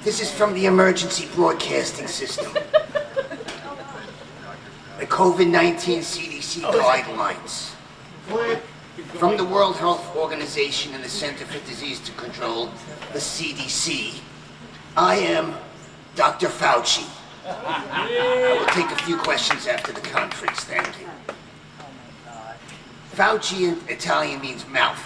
This is from the emergency broadcasting system. The COVID-19 CDC guidelines. From the World Health Organization and the Center for Disease Control, the CDC, I am Dr. Fauci. I will take a few questions after the conference, thank you. Fauci in Italian means mouth.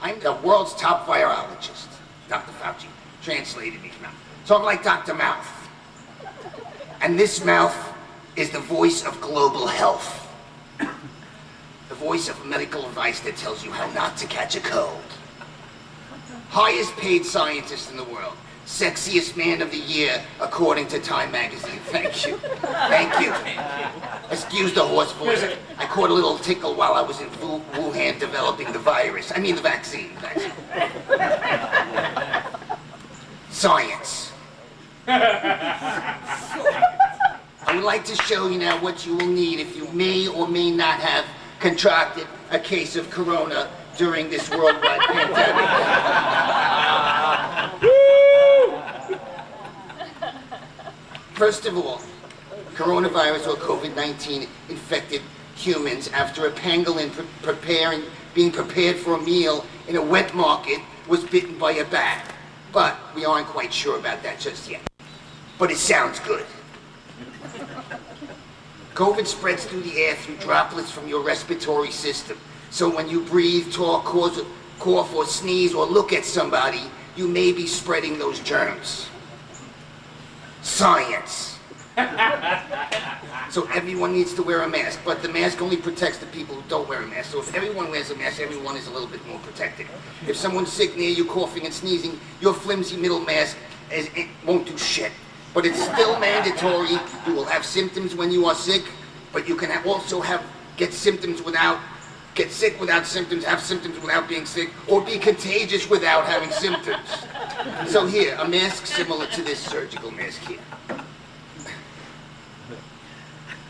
I'm the world's top virologist, Dr. Fauci. Translated means mouth. So I'm like Dr. Mouth. And this mouth is the voice of global health. The voice of medical advice that tells you how not to catch a cold. Highest paid scientist in the world. Sexiest man of the year, according to Time magazine. Thank you. Thank you. Excuse the hoarse voice. I caught a little tickle while I was in Wuhan developing the virus. I mean the vaccine. Science. I would like to show you now what you will need if you may or may not have contracted a case of corona during this worldwide pandemic. First of all, coronavirus or COVID-19 infected humans after a pangolin being prepared for a meal in a wet market was bitten by a bat. But we aren't quite sure about that just yet. But it sounds good. COVID spreads through the air through droplets from your respiratory system. So when you breathe, talk, cough, or sneeze, or look at somebody, you may be spreading those germs. Science. So everyone needs to wear a mask, but the mask only protects the people who don't wear a mask. So if everyone wears a mask, everyone is a little bit more protected. If someone's sick near you, coughing and sneezing, your flimsy middle mask it won't do shit. But it's still mandatory. You will have symptoms when you are sick, but you can also get sick without symptoms, have symptoms without being sick, or be contagious without having symptoms. So here, a mask similar to this surgical mask here.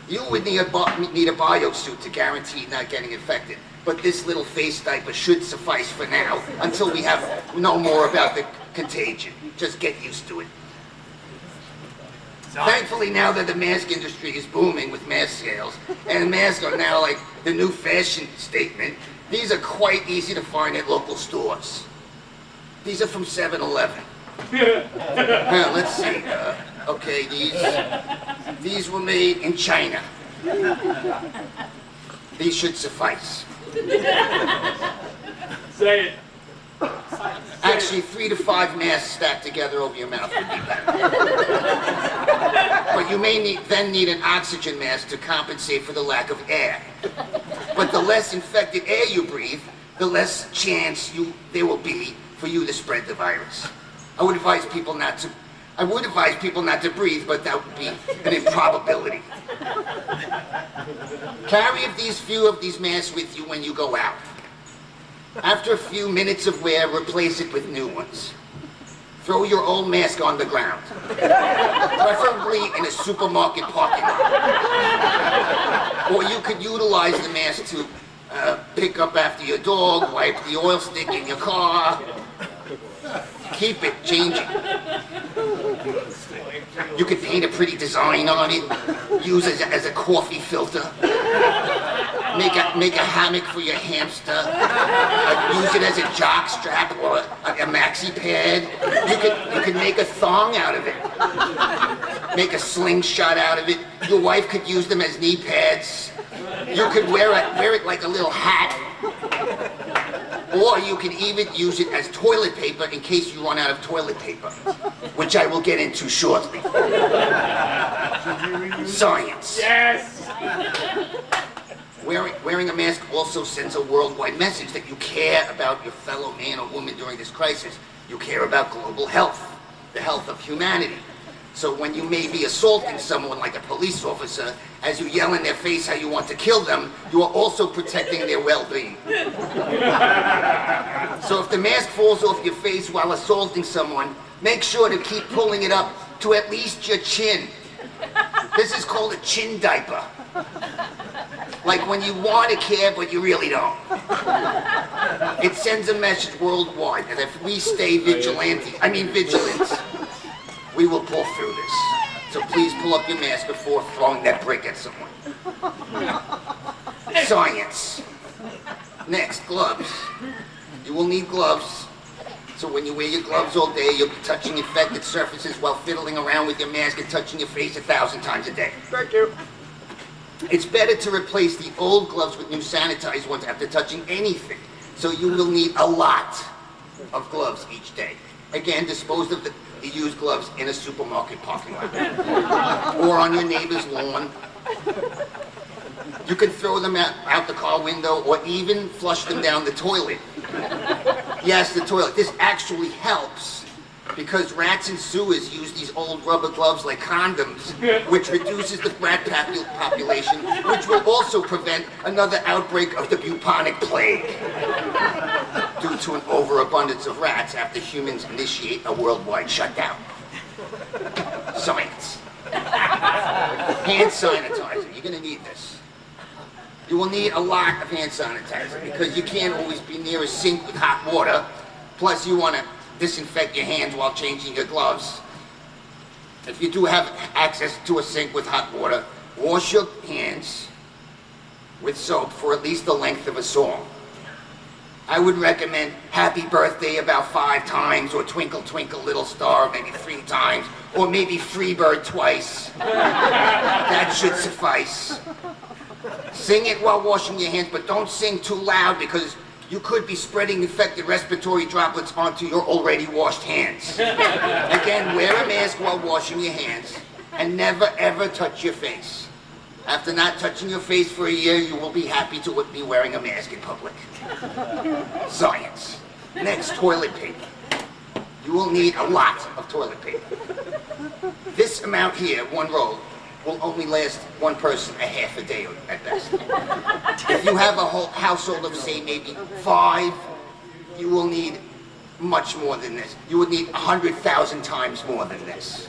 You would need a biosuit to guarantee not getting infected, but this little face diaper should suffice for now until we know more about the contagion. Just get used to it. Thankfully, now that the mask industry is booming with mask sales, and masks are now like the new fashion statement, these are quite easy to find at local stores. These are from 7-Eleven. Let's see. Okay, these were made in China. These should suffice. Say it. Actually, 3 to 5 masks stacked together over your mouth would be better. But you may then need an oxygen mask to compensate for the lack of air. But the less infected air you breathe, the less chance there will be for you to spread the virus. I would advise people not to breathe, but that would be an improbability. Carry few of these masks with you when you go out. After a few minutes of wear, replace it with new ones. Throw your old mask on the ground, preferably in a supermarket parking lot. Or you could utilize the mask to pick up after your dog, wipe the oil stick in your car. Keep it changing. You could paint a pretty design on it, use it as a coffee filter, make a hammock for your hamster, use it as a jock strap or a maxi pad. You could make a thong out of it, make a slingshot out of it. Your wife could use them as knee pads. You could wear it like a little hat. Or you can even use it as toilet paper in case you run out of toilet paper, which I will get into shortly. Science. Yes! Wearing a mask also sends a worldwide message that you care about your fellow man or woman during this crisis. You care about global health, the health of humanity. So when you may be assaulting someone like a police officer, as you yell in their face how you want to kill them, you are also protecting their well-being. So if the mask falls off your face while assaulting someone, make sure to keep pulling it up to at least your chin. This is called a chin diaper. Like when you want to care, but you really don't. It sends a message worldwide that if we stay vigilant, We will pull through this. So please pull up your mask before throwing that brick at someone. Science. Next, gloves. You will need gloves. So when you wear your gloves all day, you'll be touching infected surfaces while fiddling around with your mask and touching your face 1,000 times a day. Thank you. It's better to replace the old gloves with new sanitized ones after touching anything. So you will need a lot of gloves each day. Again, dispose of the used gloves in a supermarket parking lot or on your neighbor's lawn. You can throw them out the car window or even flush them down the toilet. Yes, the toilet. This actually helps because rats and sewers use these old rubber gloves like condoms, which reduces the rat population, which will also prevent another outbreak of the bubonic plague due to an overabundance of rats after humans initiate a worldwide shutdown. Science. Hand sanitizer. You're going to need this. You will need a lot of hand sanitizer because you can't always be near a sink with hot water. Plus, you want to disinfect your hands while changing your gloves. If you do have access to a sink with hot water, wash your hands with soap for at least the length of a song. I would recommend Happy Birthday about 5 times, or Twinkle Twinkle Little Star maybe 3 times, or maybe Freebird twice. That should suffice. Sing it while washing your hands, but don't sing too loud because you could be spreading infected respiratory droplets onto your already washed hands. Again, wear a mask while washing your hands and never ever touch your face. After not touching your face for a year, you will be happy to be wearing a mask in public. Science. Next, toilet paper. You will need a lot of toilet paper. This amount here, 1 roll, will only last one person a half a day at best. If you have a whole household of, say, maybe 5, you will need much more than this. You would need 100,000 times more than this.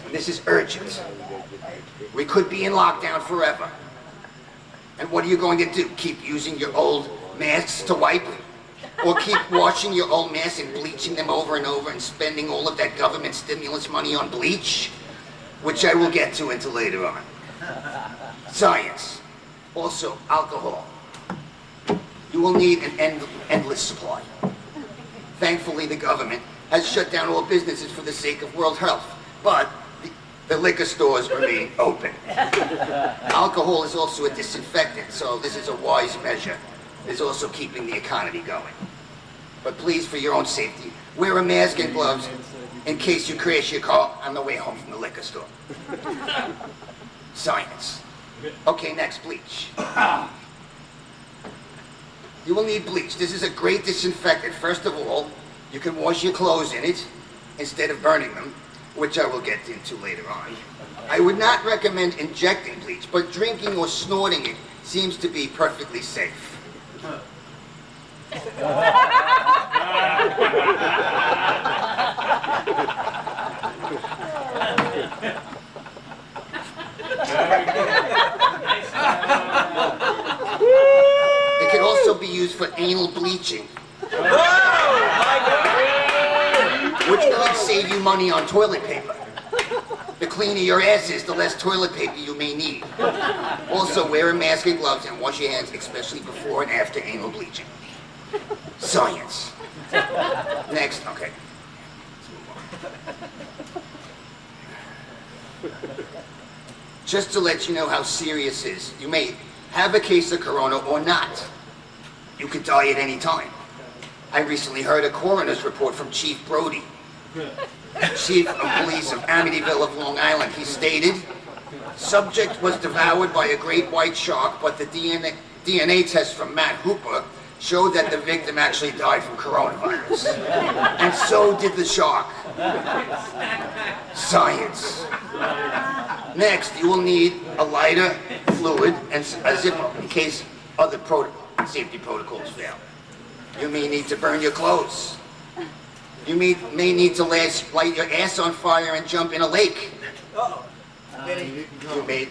And this is urgent. We could be in lockdown forever. And what are you going to do? Keep using your old masks to wipe? Or keep washing your old masks and bleaching them over and over and spending all of that government stimulus money on bleach? Which I will get to until later on. Science. Also, alcohol. You will need an endless supply. Thankfully, the government has shut down all businesses for the sake of world health, but the liquor stores remain open. Alcohol is also a disinfectant, so this is a wise measure. It's also keeping the economy going. But please, for your own safety, wear a mask and gloves in case you crash your car on the way home from the liquor store. Science. Okay, next, bleach. You will need bleach. This is a great disinfectant. First of all, you can wash your clothes in it instead of burning them, which I will get into later on. I would not recommend injecting bleach, but drinking or snorting it seems to be perfectly safe. It can also be used for anal bleaching, which could save you money on toilet paper. The cleaner your ass is, the less toilet paper you may need. Also, wear a mask and gloves and wash your hands, especially before and after anal bleaching. Science. Next, okay. Just to let you know how serious it is, you may have a case of corona or not. You could die at any time. I recently heard a coroner's report from Chief Brody, Chief of Police of Amityville of Long Island. He stated, subject was devoured by a great white shark, but the DNA test from Matt Hooper showed that the victim actually died from coronavirus. And so did the shark. Science. Next, you will need a lighter, fluid, and a zipper in case other safety protocols fail. You may need to burn your clothes. You may need to light your ass on fire and jump in a lake. You may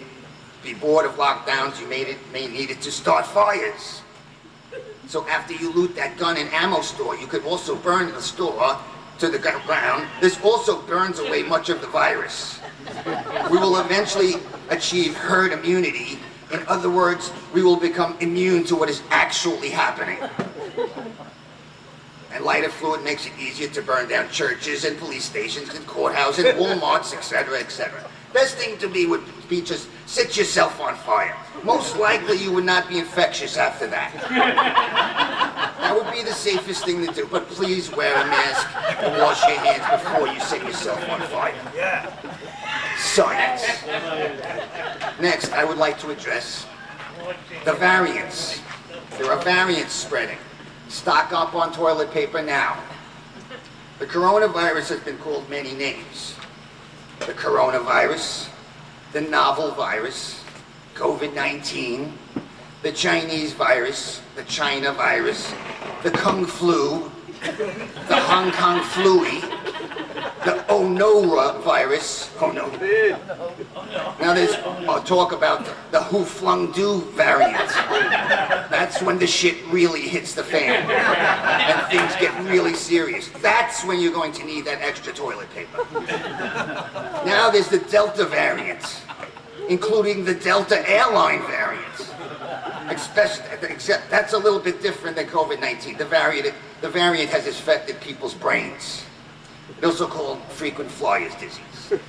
be bored of lockdowns. You may need it to start fires. So after you loot that gun and ammo store, you could also burn the store to the ground, this also burns away much of the virus. We will eventually achieve herd immunity. In other words, we will become immune to what is actually happening. And lighter fluid makes it easier to burn down churches and police stations and courthouses and Walmarts, etc., etc. Best thing to be would be just set yourself on fire. Most likely you would not be infectious after that. That would be the safest thing to do, but please wear a mask and wash your hands before you set yourself on fire. Science. Next, I would like to address the variants. There are variants spreading. Stock up on toilet paper now. The coronavirus has been called many names. The coronavirus, the novel virus, COVID-19, the Chinese virus, the China virus, the Kung flu, the Hong Kong flui, the Onora virus. Oh no. Now there's talk about the Who Flung Do variant. That's when the shit really hits the fan and things get really serious. That's when you're going to need that extra toilet paper. Now there's the Delta variant, including the Delta airline variant. Except that's a little bit different than COVID-19. The variant has affected people's brains. It's also called frequent flyer's disease.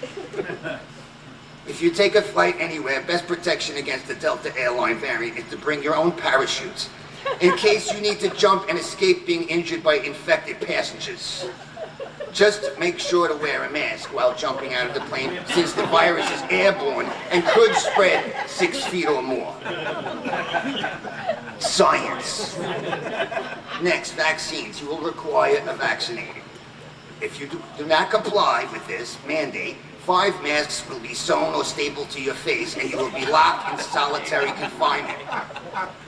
If you take a flight anywhere, best protection against the Delta airline variant is to bring your own parachutes in case you need to jump and escape being injured by infected passengers. Just make sure to wear a mask while jumping out of the plane, since the virus is airborne and could spread 6 feet or more. Science. Next, vaccines. You will require a vaccinated. If you do not comply with this mandate, 5 masks will be sewn or stapled to your face and you will be locked in solitary confinement.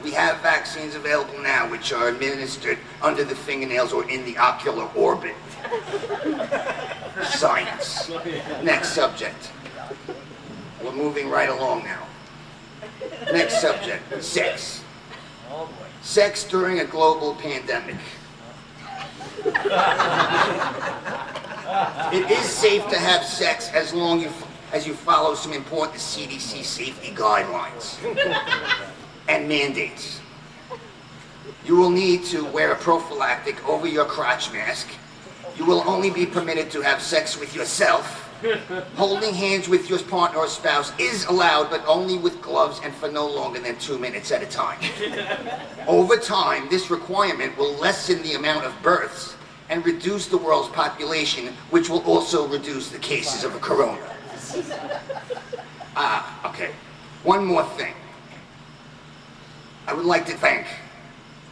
We have vaccines available now which are administered under the fingernails or in the ocular orbit. Science. Next subject. We're moving right along now. Next subject, sex. Sex during a global pandemic. It is safe to have sex as long as you follow some important CDC safety guidelines and mandates. You will need to wear a prophylactic over your crotch mask. You will only be permitted to have sex with yourself. Holding hands with your partner or spouse is allowed, but only with gloves and for no longer than 2 minutes at a time. Over time, this requirement will lessen the amount of births and reduce the world's population, which will also reduce the cases of the corona. Okay. One more thing. I would like to thank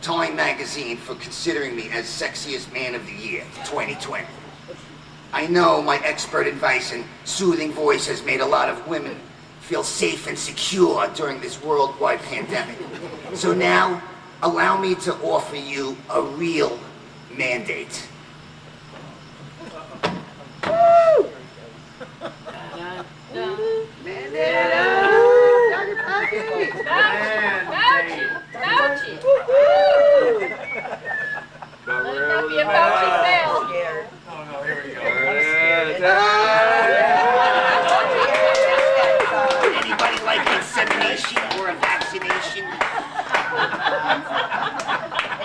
Time magazine for considering me as Sexiest Man of the Year 2020. I know my expert advice and soothing voice has made a lot of women feel safe and secure during this worldwide pandemic. So now, allow me to offer you a real mandate. Woo! Fauci! Let it not be a Fauci fail. Oh no, here we go. Anybody like insemination or a vaccination?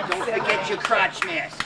Don't forget your crotch mask.